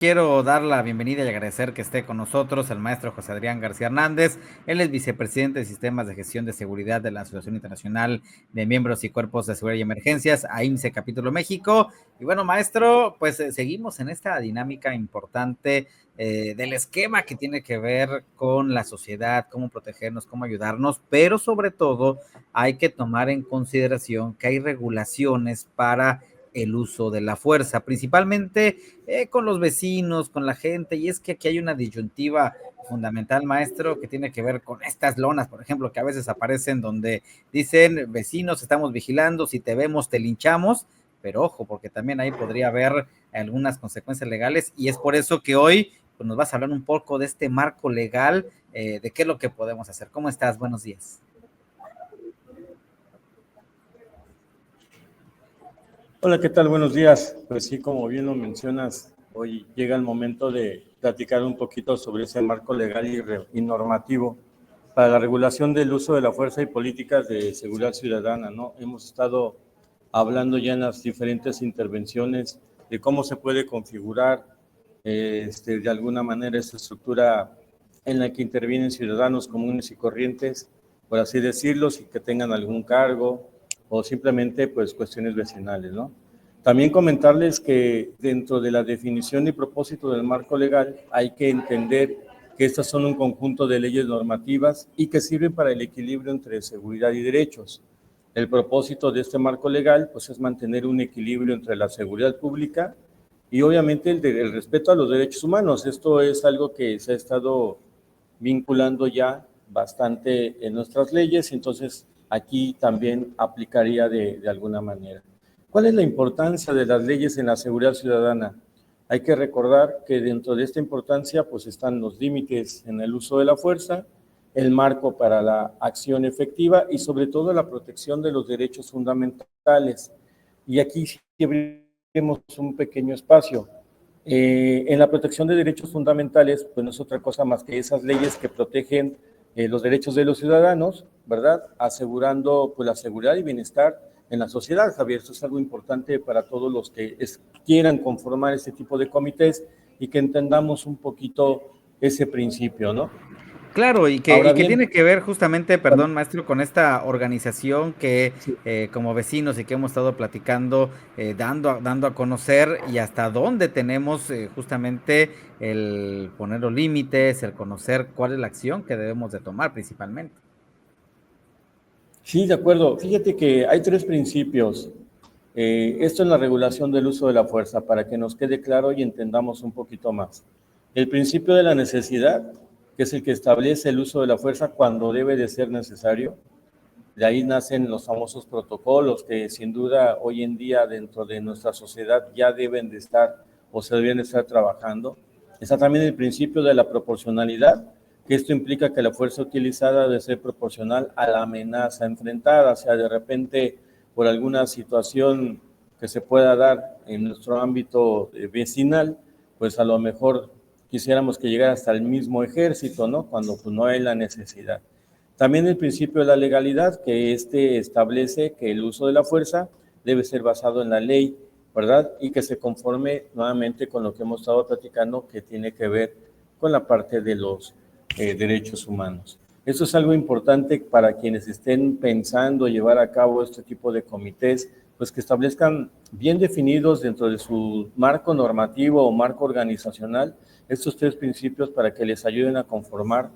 Quiero dar la bienvenida y agradecer que esté con nosotros el maestro José Adrián García Hernández. Él es vicepresidente de Sistemas de Gestión de Seguridad de la Asociación Internacional de Miembros y Cuerpos de Seguridad y Emergencias, AIMSE Capítulo México. Y bueno, maestro, pues seguimos en esta dinámica importante del esquema que tiene que ver con la sociedad, cómo protegernos, cómo ayudarnos, pero sobre todo hay que tomar en consideración que hay regulaciones para el uso de la fuerza, principalmente con los vecinos, con la gente, y es que aquí hay una disyuntiva fundamental, maestro, que tiene que ver con estas lonas, por ejemplo, que a veces aparecen donde dicen, vecinos, estamos vigilando, si te vemos, te linchamos, pero ojo, porque también ahí podría haber algunas consecuencias legales, y es por eso que hoy pues, nos vas a hablar un poco de este marco legal, de qué es lo que podemos hacer. ¿Cómo estás? Buenos días. Hola, ¿qué tal? Buenos días. Pues sí, como bien lo mencionas, hoy llega el momento de platicar un poquito sobre ese marco legal y normativo para la regulación del uso de la fuerza y políticas de seguridad ciudadana, ¿no? Hemos estado hablando ya en las diferentes intervenciones de cómo se puede configurar de alguna manera esta estructura en la que intervienen ciudadanos comunes y corrientes, por así decirlo, sin que tengan algún cargo o simplemente pues cuestiones vecinales, ¿no? También comentarles que dentro de la definición y propósito del marco legal hay que entender que estas son un conjunto de leyes normativas y que sirven para el equilibrio entre seguridad y derechos. El propósito de este marco legal pues, es mantener un equilibrio entre la seguridad pública y obviamente el respeto a los derechos humanos. Esto es algo que se ha estado vinculando ya bastante en nuestras leyes, entonces aquí también aplicaría de alguna manera. ¿Cuál es la importancia de las leyes en la seguridad ciudadana? Hay que recordar que dentro de esta importancia pues están los límites en el uso de la fuerza, el marco para la acción efectiva y sobre todo la protección de los derechos fundamentales. Y aquí sí abrimos un pequeño espacio. En la protección de derechos fundamentales, pues no es otra cosa más que esas leyes que protegen los derechos de los ciudadanos, ¿verdad? Asegurando pues la seguridad y bienestar en la sociedad, Javier. Esto es algo importante para todos los que quieran conformar este tipo de comités y que entendamos un poquito ese principio, ¿no? Claro, Ahora y que bien, tiene que ver justamente, perdón, maestro, con esta organización que sí, como vecinos y que hemos estado platicando, dando a conocer y hasta dónde tenemos justamente el poner los límites, el conocer cuál es la acción que debemos de tomar principalmente. sí, de acuerdo. Fíjate que hay tres principios. Esto es la regulación del uso de la fuerza, para que nos quede claro y entendamos un poquito más. El principio de la necesidad, que es el que establece el uso de la fuerza cuando debe de ser necesario. De ahí nacen los famosos protocolos que sin duda hoy en día dentro de nuestra sociedad ya deben de estar o se deben de estar trabajando. Está también el principio de la proporcionalidad, que esto implica que la fuerza utilizada debe ser proporcional a la amenaza enfrentada, o sea, de repente por alguna situación que se pueda dar en nuestro ámbito vecinal, pues a lo mejor quisiéramos que llegara hasta el mismo ejército, ¿no? Cuando pues, no hay la necesidad. También el principio de la legalidad, que establece que el uso de la fuerza debe ser basado en la ley, ¿verdad? Y que se conforme nuevamente con lo que hemos estado platicando, que tiene que ver con la parte de los derechos humanos. Eso es algo importante para quienes estén pensando llevar a cabo este tipo de comités, pues que establezcan bien definidos dentro de su marco normativo o marco organizacional estos tres principios para que les ayuden a conformar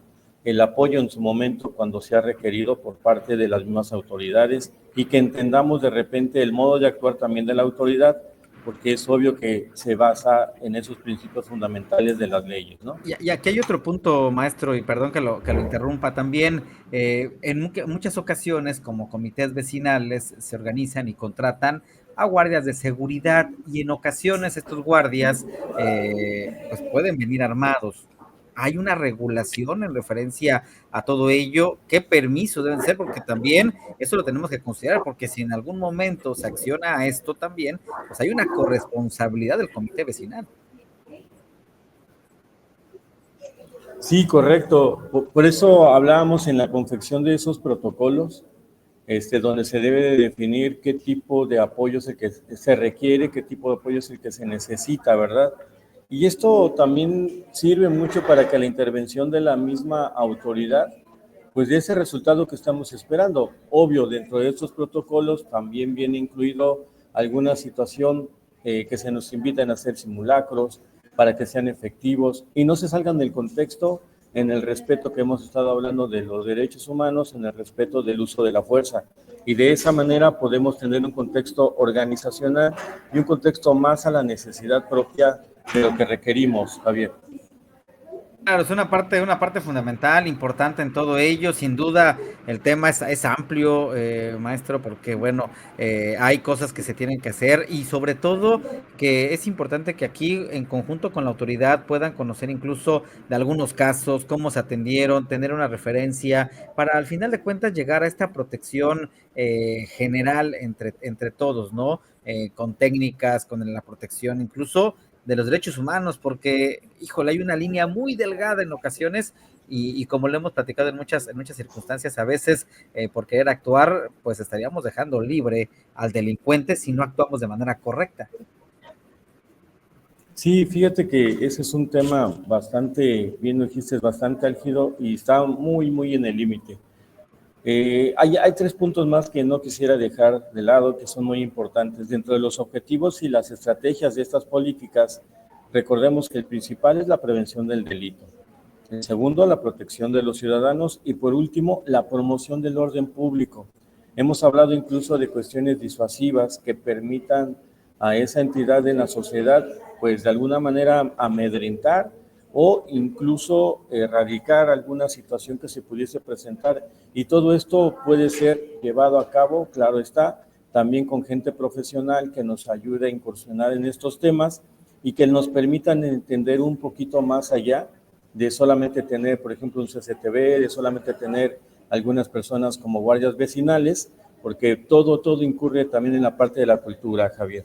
el apoyo en su momento cuando sea requerido por parte de las mismas autoridades y que entendamos de repente el modo de actuar también de la autoridad, porque es obvio que se basa en esos principios fundamentales de las leyes, ¿no? Y aquí hay otro punto, maestro, y perdón que lo interrumpa también. En muchas ocasiones, como comités vecinales, se organizan y contratan a guardias de seguridad y en ocasiones estos guardias pues pueden venir armados. Hay una regulación en referencia a todo ello. ¿Qué permiso deben ser? Porque también eso lo tenemos que considerar, porque si en algún momento se acciona a esto también, pues hay una corresponsabilidad del comité vecinal. Sí, correcto. Por eso hablábamos en la confección de esos protocolos, donde se debe de definir qué tipo de apoyo es el que se requiere, qué tipo de apoyo es el que se necesita, ¿verdad? Y esto también sirve mucho para que la intervención de la misma autoridad pues de ese resultado que estamos esperando. Obvio, dentro de estos protocolos también viene incluido alguna situación que se nos invitan a hacer simulacros para que sean efectivos y no se salgan del contexto en el respeto que hemos estado hablando de los derechos humanos, en el respeto del uso de la fuerza. Y de esa manera podemos tener un contexto organizacional y un contexto más a la necesidad propia de lo que requerimos, Javier. Claro, es una parte fundamental, importante en todo ello. Sin duda, el tema es amplio, maestro, porque bueno, hay cosas que se tienen que hacer y sobre todo que es importante que aquí, en conjunto con la autoridad, puedan conocer incluso de algunos casos, cómo se atendieron, tener una referencia, para al final de cuentas llegar a esta protección general entre todos, ¿no? Con técnicas, con la protección, incluso de los derechos humanos, porque, híjole, hay una línea muy delgada en ocasiones y como lo hemos platicado en muchas circunstancias, a veces por querer actuar, pues estaríamos dejando libre al delincuente si no actuamos de manera correcta. Sí, fíjate que ese es un tema bastante, bien lo dijiste, bastante álgido y está muy, muy en el límite. Hay tres puntos más que no quisiera dejar de lado, que son muy importantes. Dentro de los objetivos y las estrategias de estas políticas, recordemos que el principal es la prevención del delito. El segundo, la protección de los ciudadanos. Y por último, la promoción del orden público. Hemos hablado incluso de cuestiones disuasivas que permitan a esa entidad en la sociedad, pues de alguna manera amedrentar o incluso erradicar alguna situación que se pudiese presentar. Y todo esto puede ser llevado a cabo, claro está, también con gente profesional que nos ayude a incursionar en estos temas y que nos permitan entender un poquito más allá de solamente tener, por ejemplo, un CCTV, de solamente tener algunas personas como guardias vecinales, porque todo incurre también en la parte de la cultura, Javier.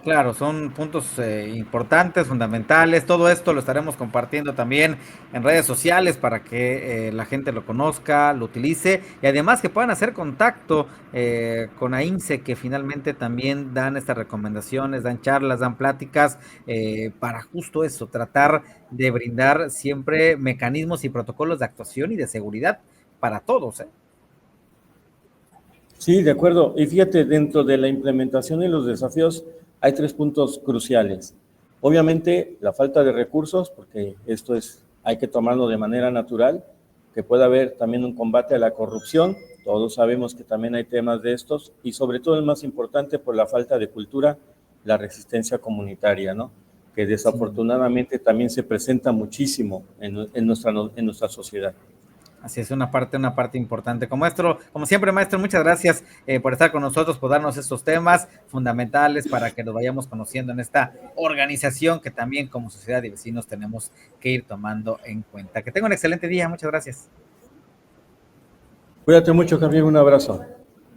Claro, son puntos importantes, fundamentales. Todo esto lo estaremos compartiendo también en redes sociales para que la gente lo conozca, lo utilice y además que puedan hacer contacto con AIMSE, que finalmente también dan estas recomendaciones, dan charlas, dan pláticas para justo eso, tratar de brindar siempre mecanismos y protocolos de actuación y de seguridad para todos, ¿eh? Sí, de acuerdo. Y fíjate, dentro de la implementación y los desafíos hay tres puntos cruciales. Obviamente, la falta de recursos, porque esto es, hay que tomarlo de manera natural, que pueda haber también un combate a la corrupción. Todos sabemos que también hay temas de estos y sobre todo el más importante por la falta de cultura, la resistencia comunitaria, ¿no? Que Sí. desafortunadamente también se presenta muchísimo en nuestra sociedad. Así es, una parte importante. Como maestro, como siempre, maestro, muchas gracias por estar con nosotros, por darnos estos temas fundamentales para que nos vayamos conociendo en esta organización que también como sociedad y vecinos tenemos que ir tomando en cuenta. Que tenga un excelente día, muchas gracias. Cuídate mucho, Javier, un abrazo.